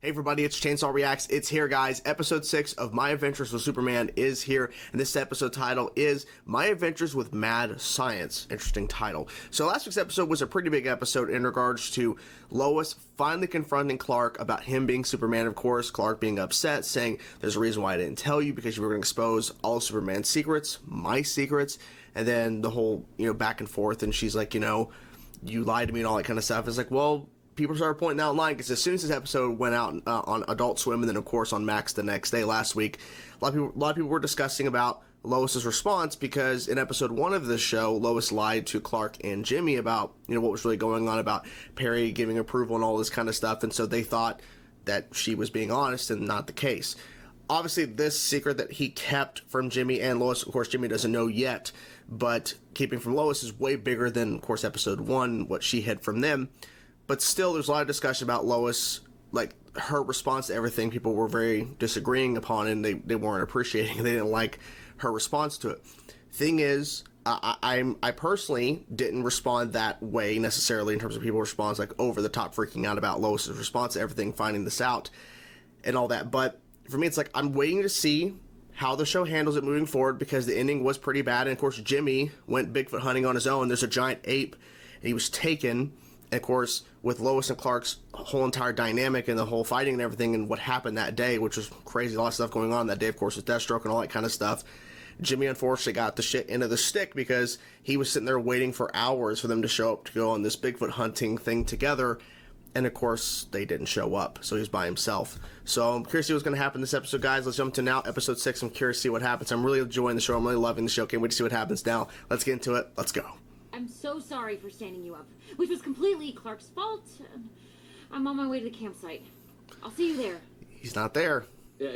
Hey everybody, it's Chainsaw Reacts. It's here, guys. Episode 6 of My Adventures with Superman is here, and this episode title is My Adventures with Mad Science. Interesting title. So last week's episode was a pretty big episode in regards to Lois finally confronting Clark about him being Superman, of course. Clark being upset, saying, there's a reason why I didn't tell you, because you were going to expose all of Superman's secrets, my secrets, and then the whole, back and forth, and she's like, you lied to me and all that kind of stuff. It's like, well, people started pointing out online because as soon as this episode went out on Adult Swim and then of course on Max the next day last week, a lot of people were discussing about Lois's response, because in episode 1 of this show, Lois lied to Clark and Jimmy about what was really going on, about Perry giving approval and all this kind of stuff, and so they thought that she was being honest, and not the case. Obviously, this secret that he kept from Jimmy and Lois, of course, Jimmy doesn't know yet, but keeping from Lois is way bigger than, of course, episode 1, what she hid from them. But still, there's a lot of discussion about Lois, like her response to everything. People were very disagreeing upon it, and they weren't appreciating it. They didn't like her response to it. Thing is, I personally didn't respond that way necessarily in terms of people's response, like over the top freaking out about Lois's response to everything, finding this out and all that. But for me, it's like I'm waiting to see how the show handles it moving forward, because the ending was pretty bad. And of course, Jimmy went Bigfoot hunting on his own. There's a giant ape, and he was taken. And of course, with Lois and Clark's whole entire dynamic and the whole fighting and everything and what happened that day, which was crazy, a lot of stuff going on that day, of course, with Deathstroke and all that kind of stuff, Jimmy unfortunately got the shit into the stick, because he was sitting there waiting for hours for them to show up to go on this Bigfoot hunting thing together. And of course, they didn't show up, so he was by himself. So I'm curious to see what's going to happen this episode, guys. Let's jump to now, episode 6. I'm curious to see what happens. I'm really enjoying the show. I'm really loving the show. Can't wait to see what happens now. Let's get into it. Let's go. I'm so sorry for standing you up, which was completely Clark's fault. I'm on my way to the campsite. I'll see you there. He's not there.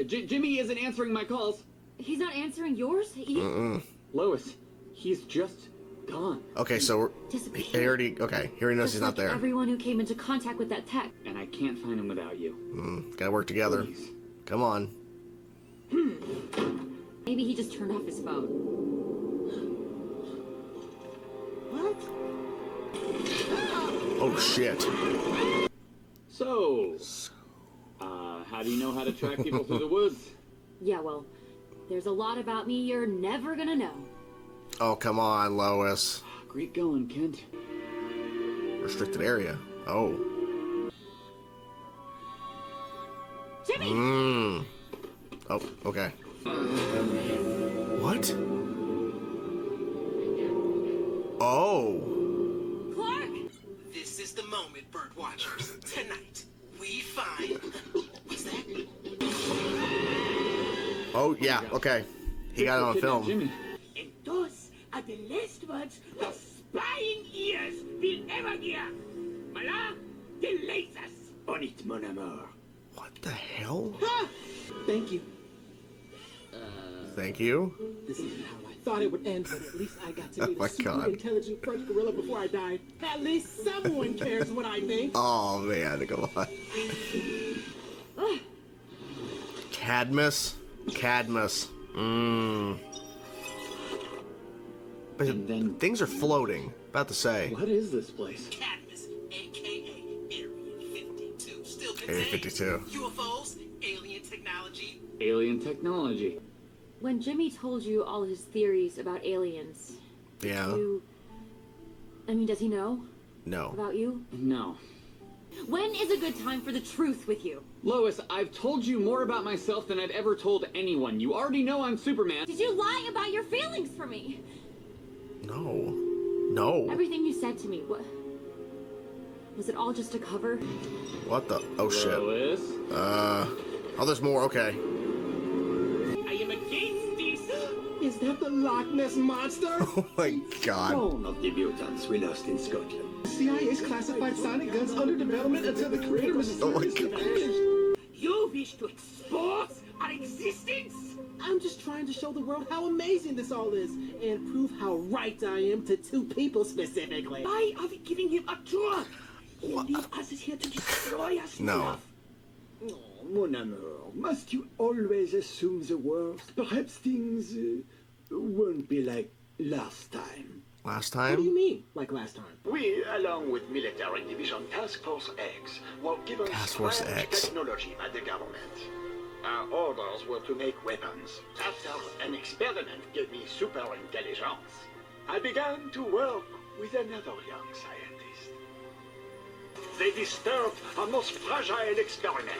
Jimmy isn't answering my calls. He's not answering yours? Lois, he's just gone. Okay, so he already knows he's not there. Everyone who came into contact with that tech. And I can't find him without you. Gotta work together. Please. Come on. Maybe he just turned off his phone. What? Oh shit. So, how do you know how to track people through the woods? Yeah, well, there's a lot about me you're never gonna know. Oh, come on, Lois. Great going, Kent. Restricted area. Oh. Jimmy! Oh, okay. What? Oh. Clark! This is the moment, bird watchers. Tonight, we find... What's that? Oh, yeah, okay. He got it on film. Jimmy. And those are the last words the spying ears will ever hear. Voila, the lasers. On it, mon amour. What the hell? Ah, thank you. Thank you. This isn't how I thought it would end, but at least I got to meet Oh my a super God. intelligent French gorilla before I died. At least someone cares what I think. Oh, man, come on. Cadmus? Cadmus. But And then- things are floating. About to say. What is this place? Cadmus, a.k.a. Area 52. Still good Area day. 52. UFOs, alien technology. Alien technology. When Jimmy told you all his theories about aliens, Yeah. does he know No. about you? No. When is a good time for the truth with you? Lois, I've told you more about myself than I've ever told anyone. You already know I'm Superman. Did you lie about your feelings for me? No. No. Everything you said to me, what? Was it all just a cover? What the? Oh, shit. Lois? Oh, there's more. Okay. I am against this. Is that the Loch Ness Monster? Oh, my God. One of the mutants we lost in Scotland. CIA's classified sonic guns under development until the creator was Oh my God. You wish to expose our existence? I'm just trying to show the world how amazing this all is and prove how right I am to two people specifically. Why are we giving him a tour? He leave us here to destroy us. No. Oh, mon amour, must you always assume the worst? Perhaps things won't be like last time. Last What do you time? mean, like last time? We, along with Military Division Task Force X, were given Task Force strange X. technology by the government. Our orders were to make weapons. After an experiment gave me super intelligence, I began to work with another young scientist. They disturbed a most fragile experiment.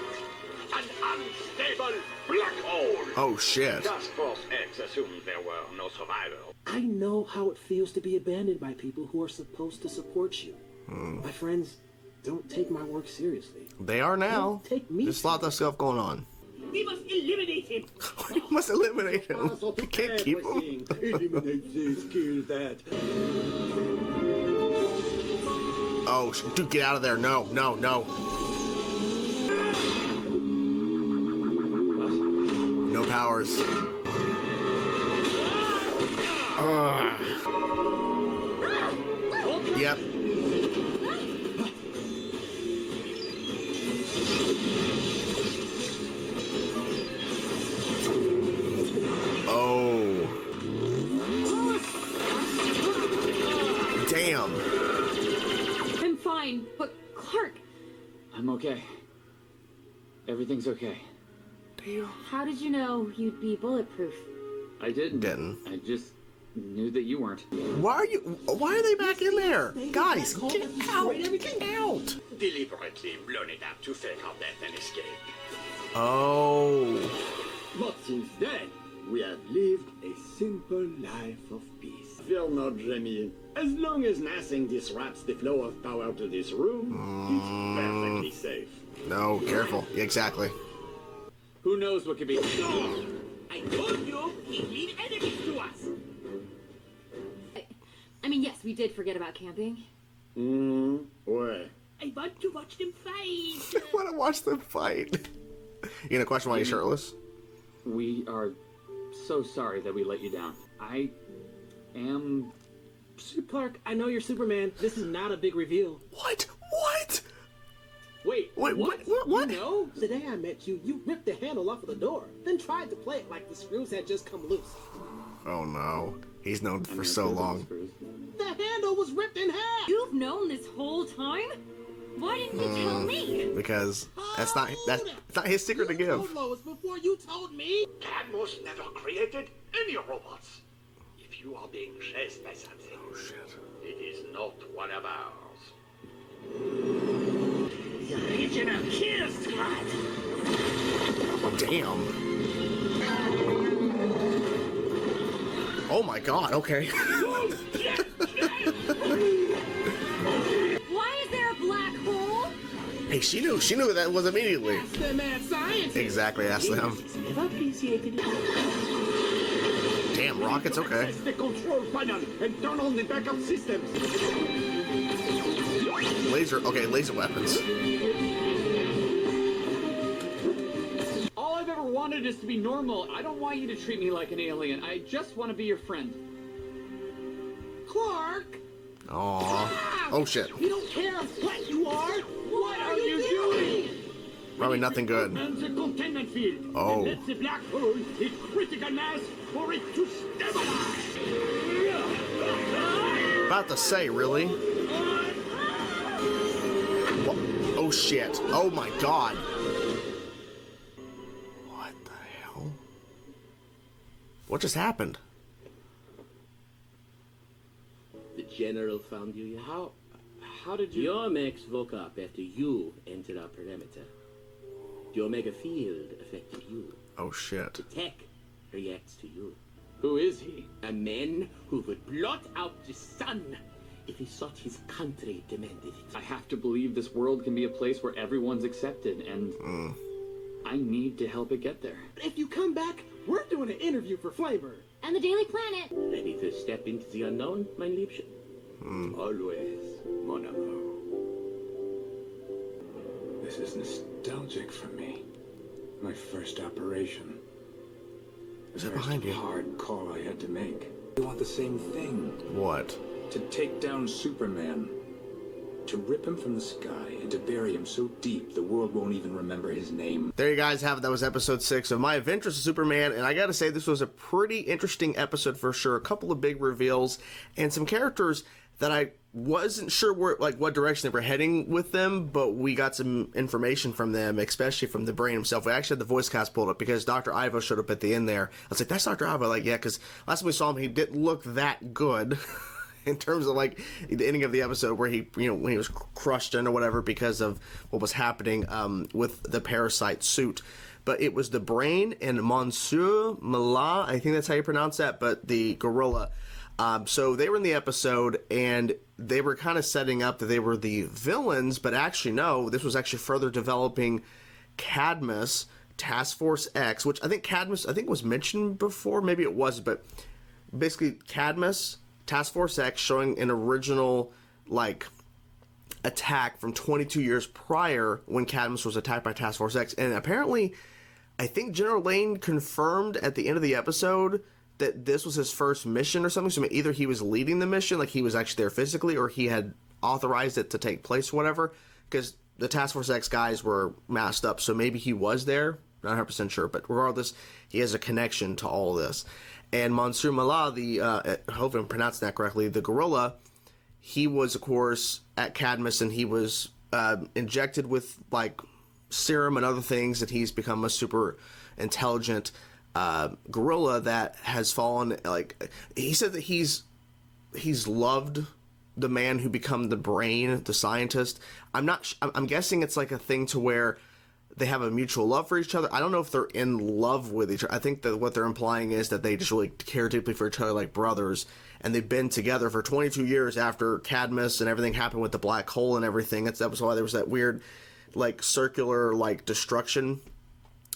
An unstable black hole. Oh shit. Task Force X assumed there were no survivors. I know how it feels to be abandoned by people who are supposed to support you. My friends don't take my work seriously. They are now. Don't take me There's a lot of stuff going on. We must eliminate him. We must eliminate him. We can't keep him. Eliminate this, kill that. Oh, dude, get out of there. No, no, no. No powers. Yep. Oh. Damn. I'm fine, but Clark, I'm okay. Everything's okay. how did you know you'd be bulletproof? I didn't. Didn't. I just knew that you weren't. Why are they back in there? Guys, get out. Get out. Deliberately blown it up to fake our death and escape. Oh. But since then, we have lived a simple life of peace. Fear not, Jamie. As long as nothing disrupts the flow of power to this room, it's perfectly safe. No, careful. Exactly. Who knows what could be? I told you he'd lead enemies to us. I mean, yes, we did forget about camping. Ouais. I want to watch them fight. I want to watch them fight. You gonna question why he's shirtless? We are so sorry that we let you down. I am. Clark, I know you're Superman. This is not a big reveal. What? What? Wait, Wait, what? You know, the day I met you, you ripped the handle off of the door, then tried to play it like the screws had just come loose. Oh no. He's known for I'm so your long. screws. The handle was ripped in half. You've known this whole time? Why didn't you tell me? Because that's not his secret to You give. told Lois before you told me. Cadmus never created any robots. If you are being chased by something, it is not one of ours. The original kill squad. Damn. Oh my god, okay. Why is there a black hole? Hey, she knew what that was immediately. Ask the mad scientist. Exactly, ask them. Never appreciated it. Damn, rockets, okay. Press the control panel and turn on the backup systems. Laser weapons. All I've ever wanted is to be normal. I don't want you to treat me like an alien. I just want to be your friend. Clark. Aww. Oh shit. We don't care what you are. What are you doing? Probably nothing good. And the containment field. Oh. And let the black hole hit critical mass for it to stabilize. About to say, really? What? Oh shit. Oh my god. What the hell? What just happened? The general found you yet? How did you? The Omex woke up after you entered our perimeter. The Omega field affected you. Oh shit. The tech reacts to you. Who is he? A man who would blot out the sun if he thought his country demanded it. I have to believe this world can be a place where everyone's accepted, and I need to help it get there. If you come back, we're doing an interview for Flavor. And the Daily Planet. Ready to step into the unknown, mein Liebchen? Always, mon amour. This is nostalgic for me. My first operation. Is it behind you? Hard call I had to make. We want the same thing. What? To take down Superman. to rip him from the sky and to bury him so deep the world won't even remember his name. There you guys have it. That was episode 6 of My Adventures with Superman, and I gotta say, this was a pretty interesting episode for sure. A couple of big reveals, and some characters that I wasn't sure what direction they were heading with them, but we got some information from them, especially from the Brain himself. We actually had the voice cast pulled up because Dr. Ivo showed up at the end there. I was like, that's Dr. Ivo. Like, yeah, because last time we saw him, he didn't look that good. In terms of like the ending of the episode where he, when he was crushed in or whatever because of what was happening with the parasite suit. But it was the Brain and Monsieur Mallah, I think that's how you pronounce that, but the gorilla. So they were in the episode and they were kind of setting up that they were the villains, but actually no, this was actually further developing Cadmus, Task Force X, which I think Cadmus, was mentioned before, maybe it was, but basically Cadmus, Task Force X, showing an original, attack from 22 years prior when Cadmus was attacked by Task Force X. And apparently, I think General Lane confirmed at the end of the episode that this was his first mission or something. So either he was leading the mission, like he was actually there physically, or he had authorized it to take place or whatever. Because the Task Force X guys were masked up, so maybe he was there. Not 100% sure, but regardless, he has a connection to all of this. And Monsieur Mallah, I hope I'm pronouncing that correctly, the gorilla, he was, of course, at Cadmus, and he was injected with, serum and other things, that he's become a super intelligent gorilla that has fallen, he said that he's loved the man who become the Brain, the scientist. I'm guessing it's like a thing to where they have a mutual love for each other. I don't know if they're in love with each other. I think that what they're implying is that they just really care deeply for each other like brothers, and they've been together for 22 years after Cadmus and everything happened with the black hole and everything. That was why there was that weird, circular, destruction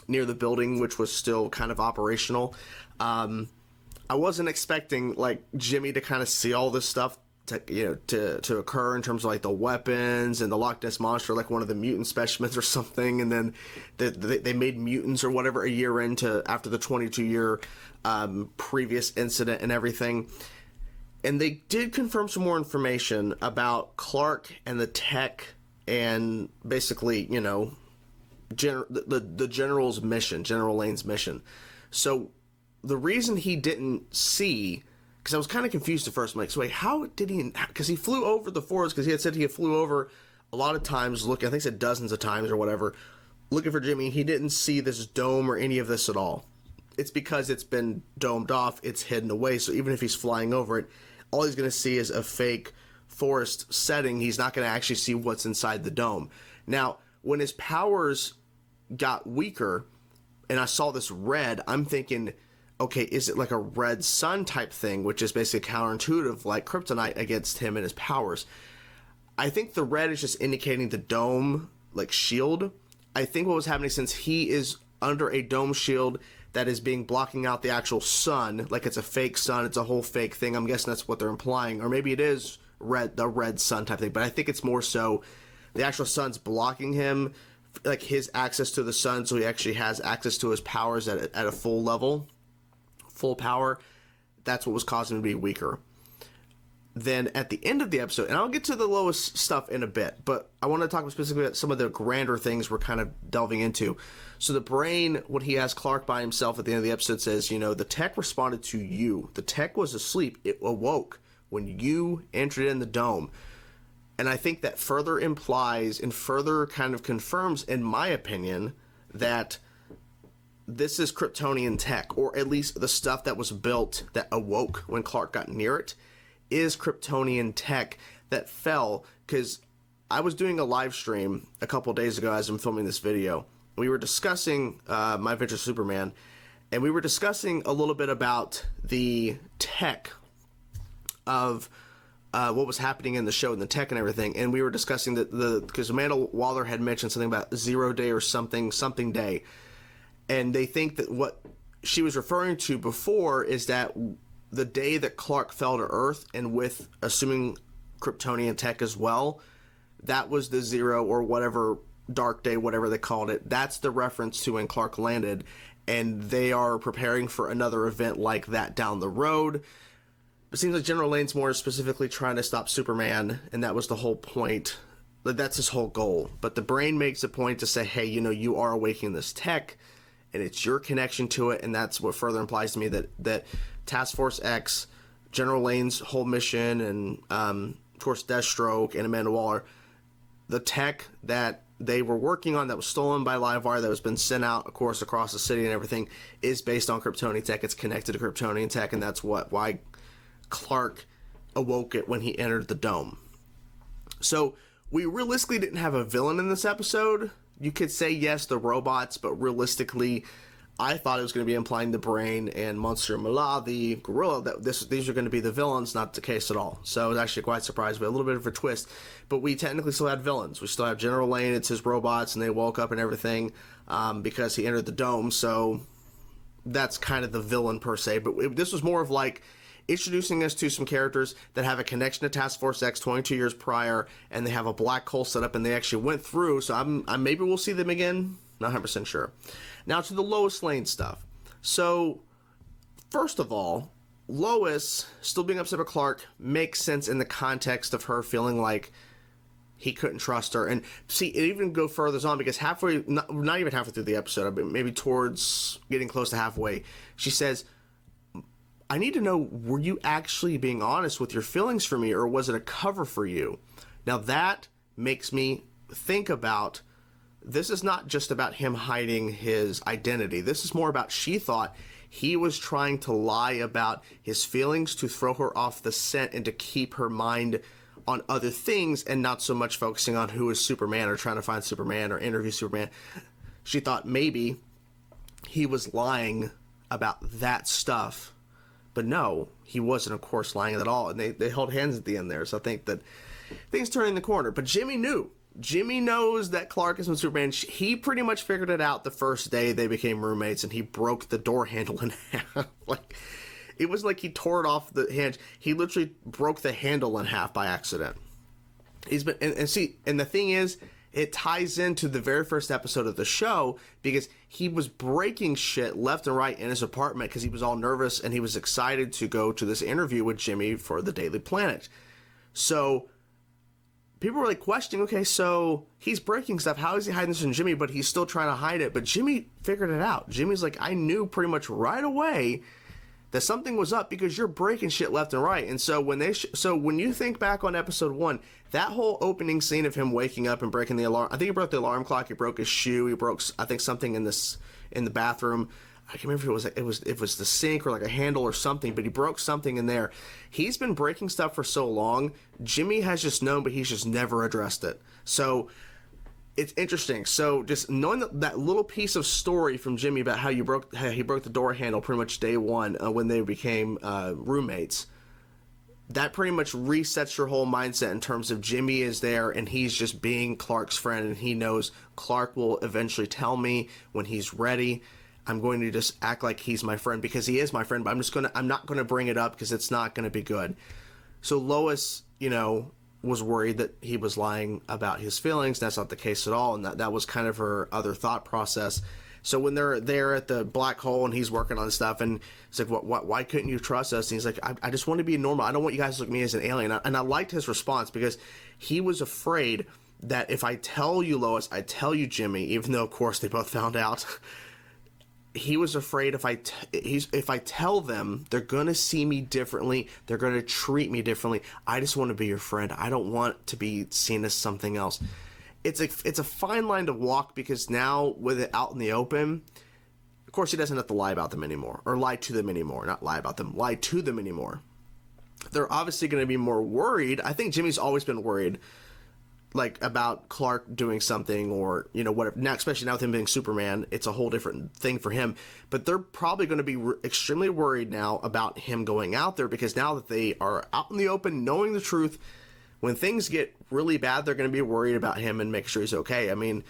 near the building, which was still kind of operational. I wasn't expecting, Jimmy to kind of see all this stuff to occur in terms of the weapons and the Loch Ness Monster, one of the mutant specimens or something, and then they made mutants or whatever a year after the 22-year previous incident and everything. And they did confirm some more information about Clark and the tech and basically, the general's mission, General Lane's mission. So the reason he didn't see, because I was kind of confused at first. I'm like, so wait, how did he? Because he flew over the forest, because he had said he flew over a lot of times, looking, I think he said dozens of times or whatever, looking for Jimmy. He didn't see this dome or any of this at all. It's because it's been domed off, it's hidden away, so even if he's flying over it, all he's going to see is a fake forest setting. He's not going to actually see what's inside the dome. Now, when his powers got weaker, and I saw this red, I'm thinking, okay, is it like a red sun type thing, which is basically counterintuitive, like kryptonite against him and his powers? I think the red is just indicating the dome, shield. I think what was happening, since he is under a dome shield that is blocking out the actual sun, it's a fake sun, it's a whole fake thing. I'm guessing that's what they're implying, or maybe it is the red sun type thing, but I think it's more so the actual sun's blocking him, his access to the sun, so he actually has access to his powers at a full level. Full power. That's what was causing him to be weaker. Then at the end of the episode, and I'll get to the lowest stuff in a bit, but I want to talk specifically about some of the grander things we're kind of delving into. So the Brain, when he has Clark by himself at the end of the episode, says, the tech responded to you. The tech was asleep. It awoke when you entered in the dome. And I think that further implies and further kind of confirms, in my opinion, that this is Kryptonian tech, or at least the stuff that was built that awoke when Clark got near it is Kryptonian tech that fell. Because I was doing a live stream a couple days ago as I'm filming this video. We were discussing My Adventures with Superman, and we were discussing a little bit about the tech of what was happening in the show and the tech and everything. And we were discussing because Amanda Waller had mentioned something about 0 day or something day. And they think that what she was referring to before is that the day that Clark fell to Earth, and with assuming Kryptonian tech as well, that was the 0 or whatever dark day, whatever they called it. That's the reference to when Clark landed, and they are preparing for another event like that down the road. It seems like General Lane's more specifically trying to stop Superman, and that was the whole point That's his whole goal. But the Brain makes a point to say, hey, you know, you are awakening this tech, and it's your connection to it, and that's what further implies to me that Task Force X, General Lane's whole mission, and of course Deathstroke and Amanda Waller, the tech that they were working on that was stolen by Livewire, that has been sent out, of course, across the city and everything, is based on Kryptonian tech. It's connected to Kryptonian tech, and that's why Clark awoke it when he entered the dome. So we realistically didn't have a villain in this episode. You could say, yes, the robots, but realistically, I thought it was going to be implying the Brain and Monsieur Mallah, the gorilla, that these are going to be the villains. Not the case at all. So I was actually quite surprised, but a little bit of a twist. But we technically still had villains. We still have General Lane, it's his robots, and they woke up and everything because he entered the dome. So that's kind of the villain per se. But this was more of like introducing us to some characters that have a connection to Task Force X 22 years prior, and they have a black hole set up, and they actually went through. So I'm maybe we'll see them again. Not 100% sure. Now to the Lois Lane stuff. So first of all, Lois still being upset with Clark makes sense in the context of her feeling like he couldn't trust her. And see, it even go further on, because halfway, not even halfway through the episode, but maybe towards getting close to halfway, she says, I need to know, were you actually being honest with your feelings for me, or was it a cover for you? Now that makes me think about, this is not just about him hiding his identity. This is more about, she thought he was trying to lie about his feelings to throw her off the scent and to keep her mind on other things and not so much focusing on who is Superman or trying to find Superman or interview Superman. She thought maybe he was lying about that stuff. But no, he wasn't, of course, lying at all. And they held hands at the end there. So I think that things turning the corner. But Jimmy knew. Jimmy knows that Clark is with Superman. He pretty much figured it out the first day they became roommates, and he broke the door handle in half. Like, it was like he tore it off the hinge. He literally broke the handle in half by accident. He's been, and see, and the thing is, it ties into the very first episode of the show, because he was breaking shit left and right in his apartment because he was all nervous and he was excited to go to this interview with Jimmy for the Daily Planet. So people were like questioning, okay, so he's breaking stuff. How is he hiding this from Jimmy, but he's still trying to hide it? But Jimmy figured it out. Jimmy's like, I knew pretty much right away that something was up because you're breaking shit left and right. And so when when you think back on episode 1, that whole opening scene of him waking up and breaking the alarm, I think he broke the alarm clock, he broke his shoe, he broke, I think, something in the bathroom. I can't remember if it was the sink or like a handle or something, but he broke something in there. He's been breaking stuff for so long. Jimmy has just known, but he's just never addressed it. So it's interesting. So just knowing that little piece of story from Jimmy about how he broke the door handle pretty much day one when they became roommates, that pretty much resets your whole mindset in terms of Jimmy is there and he's just being Clark's friend, and he knows Clark will eventually tell me when he's ready. I'm going to just act like he's my friend because he is my friend, but I'm not going to bring it up because it's not going to be good. So Lois, was worried that he was lying about his feelings. That's not the case at all, and that was kind of her other thought process. So when they're there at the black hole and he's working on stuff, and it's like, why couldn't you trust us? And he's like, I just want to be normal. I don't want you guys to look at me as an alien. And I liked his response because he was afraid that if I tell you, Lois, I tell you, Jimmy, even though, of course, they both found out, he was afraid if I tell them, they're going to see me differently. They're going to treat me differently. I just want to be your friend. I don't want to be seen as something else. It's a fine line to walk, because now with it out in the open, of course, he doesn't have to lie about them anymore, or lie to them anymore. Not lie about them, lie to them anymore. They're obviously going to be more worried. I think Jimmy's always been worried, like, about Clark doing something, or whatever. Now, especially now with him being Superman, it's a whole different thing for him. But they're probably going to be extremely worried now about him going out there, because now that they are out in the open, knowing the truth, when things get really bad, they're going to be worried about him and make sure he's okay. I mean,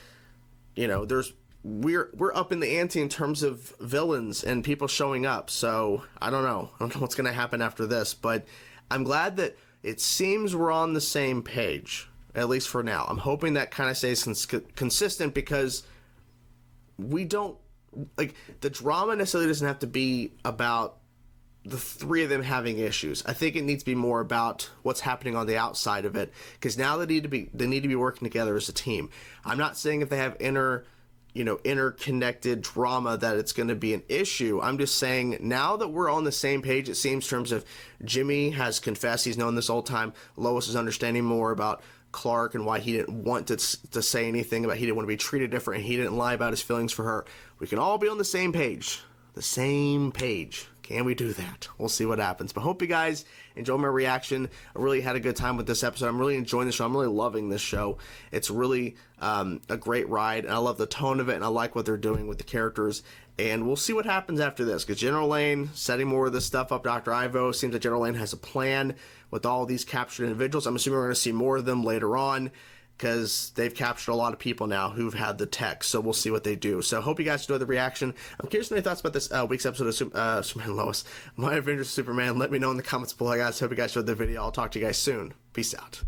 we're up in the ante in terms of villains and people showing up. So I don't know what's going to happen after this, but I'm glad that it seems we're on the same page, at least for now. I'm hoping that kind of stays consistent, because we don't, like, the drama necessarily doesn't have to be about, the three of them having issues. I think it needs to be more about what's happening on the outside of it, because now they need to be working together as a team. I'm not saying if they have interconnected drama that it's going to be an issue. I'm just saying now that we're on the same page, it seems, in terms of Jimmy has confessed he's known this whole time. Lois is understanding more about Clark and why he didn't want to say anything about, he didn't want to be treated different, and he didn't lie about his feelings for her. We can all be on the same page. The same page. Can we do that? We'll see what happens. But hope you guys enjoy my reaction. I really had a good time with this episode. I'm really enjoying the show. I'm really loving this show. It's really a great ride, and I love the tone of it, and I like what they're doing with the characters. And we'll see what happens after this, because General Lane setting more of this stuff up. Dr. Ivo seems like General Lane has a plan with all these captured individuals. I'm assuming we're going to see more of them later on, because they've captured a lot of people now who've had the tech, so we'll see what they do. So hope you guys enjoy the reaction. I'm curious to know your thoughts about this week's episode of Superman and Lois, My Adventures with Superman. Let me know in the comments below, guys. Hope you guys enjoyed the video. I'll talk to you guys soon. Peace out.